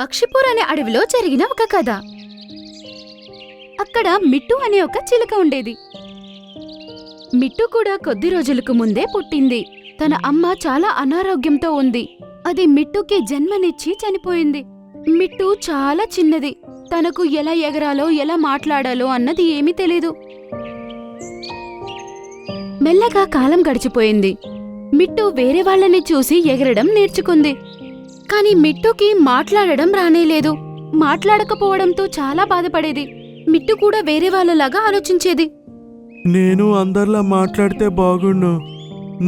పక్షిపూర్ అనే అడవిలో జరిగిన ఒక కథ. అక్కడ మిట్టు అనే ఒక చిలుక ఉండేది. మిట్టు కూడా కొద్ది రోజులకు ముందే పుట్టింది. తన అమ్మ చాలా అనారోగ్యంతో ఉంది. అది మిట్టుకి జన్మనిచ్చి చనిపోయింది. మిట్టు చాలా చిన్నది. తనకు ఎలా ఎగరాలో ఎలా మాట్లాడాలో అన్నది ఏమీ తెలీదు. మెల్లగా కాలం గడిచిపోయింది. మిట్టు వేరే వాళ్ళని చూసి ఎగరడం నేర్చుకుంది. కాని మిట్టుకి మాట్లాడడం రానేలేదు. మాట్లాడకపోవడంతో చాలా బాధపడేది. మిట్టు కూడా వేరే వాళ్ళలాగా ఆలోచించేది. నేను అందరిలా మాట్లాడితే బాగుండు.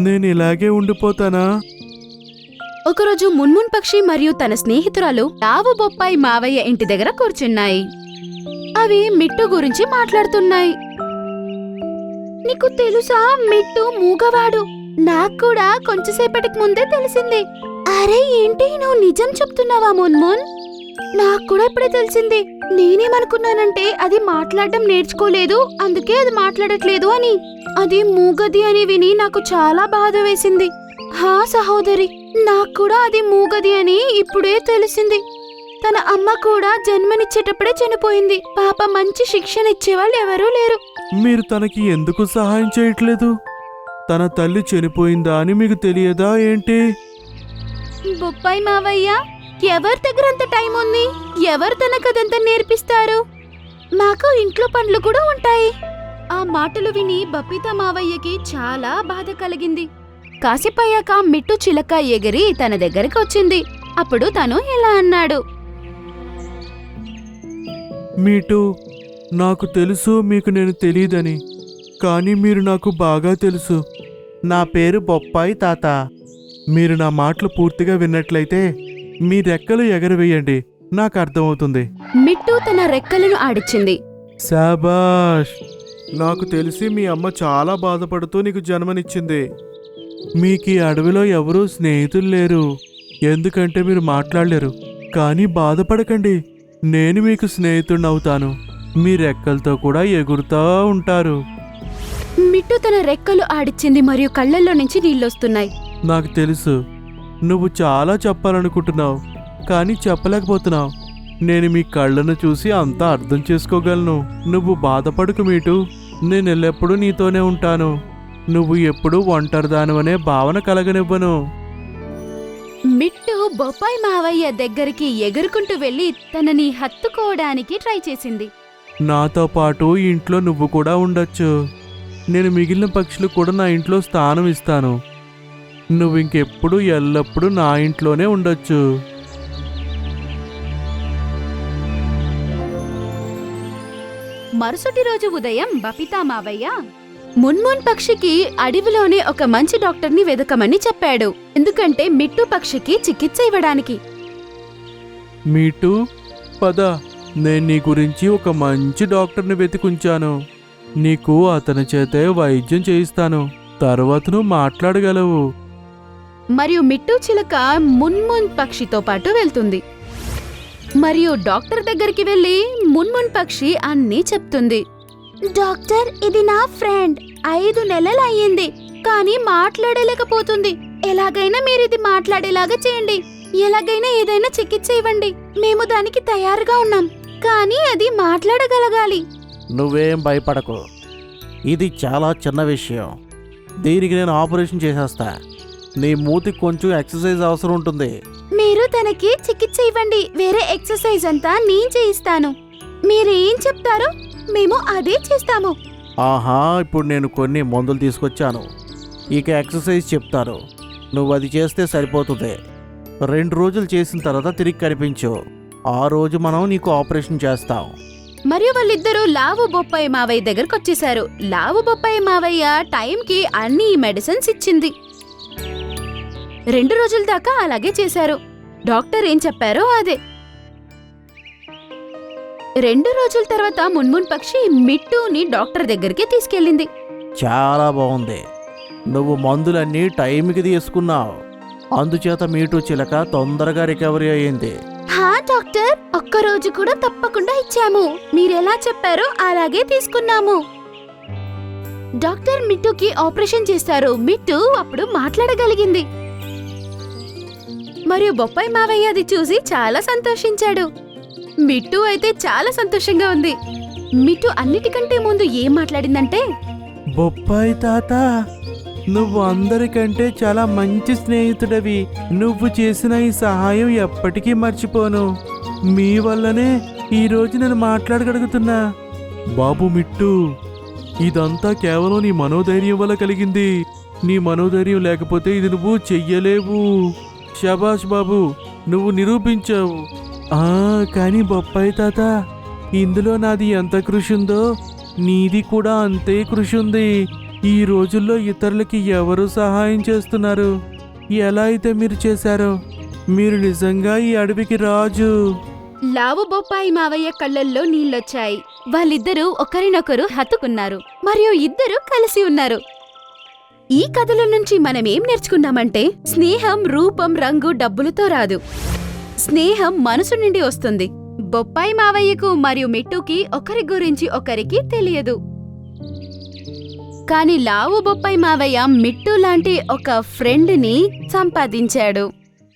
నేను ఇలాగే ఉండిపోతానా? ఒకరోజు మున్మున్ పక్షి మరియు తన స్నేహితురాలు లావు బొప్పాయి మావయ్య ఇంటి దగ్గర కూర్చున్నాయి. అవి మిట్టు గురించి మాట్లాడుతున్నాయి. నీకు తెలుసా, మిట్టు మూగవాడు. నాక్కూడా కొంచెంసేపటికి ముందే తెలిసింది. అరే ఏంటి, నువ్వు నిజం చెప్తున్నావా మున్మున్? నాక్కూడా ఇప్పుడే తెలిసింది. నేనేమనుకున్నానంటే అది మాట్లాడడం నేర్చుకోలేదు, అందుకే అది మాట్లాడట్లేదు అని. అది మూగది అని విని నాకు చాలా బాధ వేసింది. హా సహోదరి, నాక్కూడా అది మూగది అని ఇప్పుడే తెలిసింది. తన అమ్మ కూడా జన్మనిచ్చేటప్పుడే చనిపోయింది. పాప మంచి శిక్షణ ఇచ్చేవాళ్ళు ఎవరూ లేరు. మీరు తనకి ఎందుకు సహాయం చేయట్లేదు? తన తల్లి చనిపోయిందా అని మీకు తెలియదా ఏంటి? బొప్పాయి మావయ్య, ఎవరి దగ్గర అంత టైం ఉంది? ఎవరు తనకదంతా నేర్పిస్తారు? మాకు ఇంట్లో పనులు కూడా ఉంటాయి. ఆ మాటలు విని బపిత మావయ్యకి చాలా బాధ కలిగింది. కాసేపయ్యాక మిట్టు చిలక ఎగిరి తన దగ్గరికి వచ్చింది. అప్పుడు తను ఇలా అన్నాడు. మీటు, నాకు తెలుసు మీకు నేను తెలీదని, కానీ మీరు నాకు బాగా తెలుసు. నా పేరు బొప్పాయి తాత. మీరు నా మాటలు పూర్తిగా విన్నట్లయితే మీ రెక్కలు ఎగరవేయండి, నాకు అర్థమవుతుంది. మిట్టు తన రెక్కలను ఆడిచ్చింది. శాబాష్! నాకు తెలిసి మీ అమ్మ చాలా బాధపడుతూ నీకు జన్మనిచ్చింది. మీకు ఈ అడవిలో ఎవరూ స్నేహితులు లేరు, ఎందుకంటే మీరు మాట్లాడలేరు. కానీ బాధపడకండి, నేను మీకు స్నేహితుడినవుతాను. మీ రెక్కలతో కూడా ఎగురుతూ ఉంటారు. మిట్టు తన రెక్కలు ఆడిచ్చింది మరియు కళ్ళల్లో నుంచి నీళ్ళొస్తున్నాయి. నాకు తెలుసు, నువ్వు చాలా చెప్పాలనుకుంటున్నావు, కానీ చెప్పలేకపోతున్నావు. నేను మీ కళ్ళను చూసి అంతా అర్థం చేసుకోగలను. నువ్వు బాధపడకు మీటు, నేను ఎల్లప్పుడూ నీతోనే ఉంటాను. నువ్వు ఎప్పుడూ ఒంటరిదానివనే భావన కలగనివ్వను. మిట్టు బొప్పాయి మావయ్య దగ్గరికి ఎగురుకుంటూ వెళ్లి తనని హత్తుకోవడానికి ట్రై చేసింది. నాతో పాటు ఇంట్లో నువ్వు కూడా ఉండొచ్చు. నేను మిగిలిన పక్షులు కూడా నా ఇంట్లో స్థానం ఇస్తాను. నువ్వు ఇంకెప్పుడు ఎల్లప్పుడూ నా ఇంట్లోనే ఉండొచ్చు. మరుసటి రోజు ఉదయం బపితా మావయ్య మున్మున్ పక్షికి అడవిలోనే ఒక మంచి డాక్టర్ని వెదకమని చెప్పాడు. ఎందుకంటే మిట్టు పక్షికి చికిత్స ఇవ్వడానికి. మీటు, పద, నేను నీ గురించి ఒక మంచి డాక్టర్ని వెతికుంచాను. నీకు అతని చేతే వైద్యం చేయిస్తాను. తర్వాత నువ్వు మాట్లాడగలవు. మరియు మిట్టు చిలక మున్మున్ పక్షితో పాటు వెళ్తుంది. మరియు డాక్టర్ దగ్గరికి వెళ్లి మున్మున్ పక్షి అన్నీ చెప్తుంది. డాక్టర్, ఇది నా ఫ్రెండ్. 5 నెలలు అయ్యింది, కానీ మాట్లాడలేకపోతుంది. ఎలాగైనా మీరు ఇది మాట్లాడేలాగా చేయండి. ఎలాగైనా ఏదైనా చికిత్స ఇవ్వండి. మేము దానికి తయారుగా ఉన్నాం, కానీ అది మాట్లాడగలగాలి. నువ్వేం భయపడకు, ఇది చాలా చిన్న విషయం. దీనికి నేను ఆపరేషన్ చేసేస్తా. నీ మూతికి కొంచెం ఎక్సర్సైజ్ అవసరం ఉంటుంది. మీరు తనకి చికిత్స ఇవ్వండి. వేరే ఎక్సర్సైజ్ అంతా నేను చేయిస్తాను. మీరేం చెప్తారో మేము అదే చేస్తాము. ఆహా, ఇప్పుడు నేను కొన్ని మందులు తీసుకొచ్చాను. ఇక ఎక్సర్సైజ్ చెప్తాను. నువ్వు అది చేస్తే సరిపోతుంది. 2 రోజులు చేసిన తర్వాత తిరిగి కనిపించు. ఆ రోజు మనం నీకు ఆపరేషన్ చేస్తాం. మరియు వాళ్ళిద్దరూ లావు బొప్పాయి మావయ్య దగ్గరకు వచ్చేశారు. లావు బొప్పాయి మావయ్య టైంకి అన్ని మెడిసిన్స్ ఇచ్చింది. 2 రోజుల దాకా అలాగే చేశారు. డాక్టర్ ఏం చెప్పారో అదే. 2 రోజుల తర్వాత మున్మున్ పక్షి మిట్టుని డాక్టర్ దగ్గరికి తీసుకెళ్ళింది. చాలా బాగుంది. నువ్వు మందులన్నీ టైంకి తీసుకున్నావు. అందుచేత మీటు చిలక తొందరగా రికవరీ అయ్యింది. హా డాక్టర్, ఒక్కరోజు కూడా తప్పకుండా ఇచ్చాము. మీరెలా చెప్పారో అలాగే తీసుకున్నాము. డాక్టర్ మిట్టుకి ఆపరేషన్ చేశారు. మిట్టు అప్పుడు మాట్లాడగలిగింది. మరియు బొప్పాయి మావయ్య అది చూసి చాలా సంతోషించాడు. మిట్టు అయితే చాలా సంతోషంగా ఉంది. మిట్టు అన్నిటికంటే ముందు ఏం మాట్లాడిందంటే, బొప్పాయి తాత, నువ్వు అందరికంటే చాలా మంచి స్నేహితుడవి. నువ్వు చేసిన ఈ సహాయం ఎప్పటికీ మర్చిపోను. మీ వల్లనే ఈరోజు నేను మాట్లాడగలుగుతున్నా. బాబు మిట్టు, ఇదంతా కేవలం నీ మనోధైర్యం వల్ల కలిగింది. నీ మనోధైర్యం లేకపోతే ఇది నువ్వు చెయ్యలేవు. శబాష్ బాబు, నువ్వు నిరూపించావు. కానీ బొప్పాయి తాత, ఇందులో నాది ఎంత కృషి ఉందో నీది కూడా అంతే కృషి ఉంది. ఈ రోజుల్లో ఇతరులకి ఎవరు సహాయం చేస్తున్నారు? ఎలా అయితే మీరు చేశారో, మీరు నిజంగా ఈ అడవికి రాజు. లావు బొప్పాయి మావయ్య కళ్ళల్లో నీళ్ళొచ్చాయి. వాళ్ళిద్దరూ ఒకరినొకరు హత్తుకున్నారు మరియు ఇద్దరూ కలిసి ఉన్నారు. ఈ కథల నుంచి మనమేం నేర్చుకున్నామంటే, స్నేహం రూపం, రంగు, డబ్బులతో రాదు. స్నేహం మనసు నుండి వస్తుంది. బొప్పాయి మావయ్యకు మరియు మిట్టుకి ఒకరి గురించి ఒకరికి తెలియదు. కానీ లావు బొప్పాయి మావయ్య మిట్టు లాంటి ఒక ఫ్రెండ్ని సంపాదించాడు.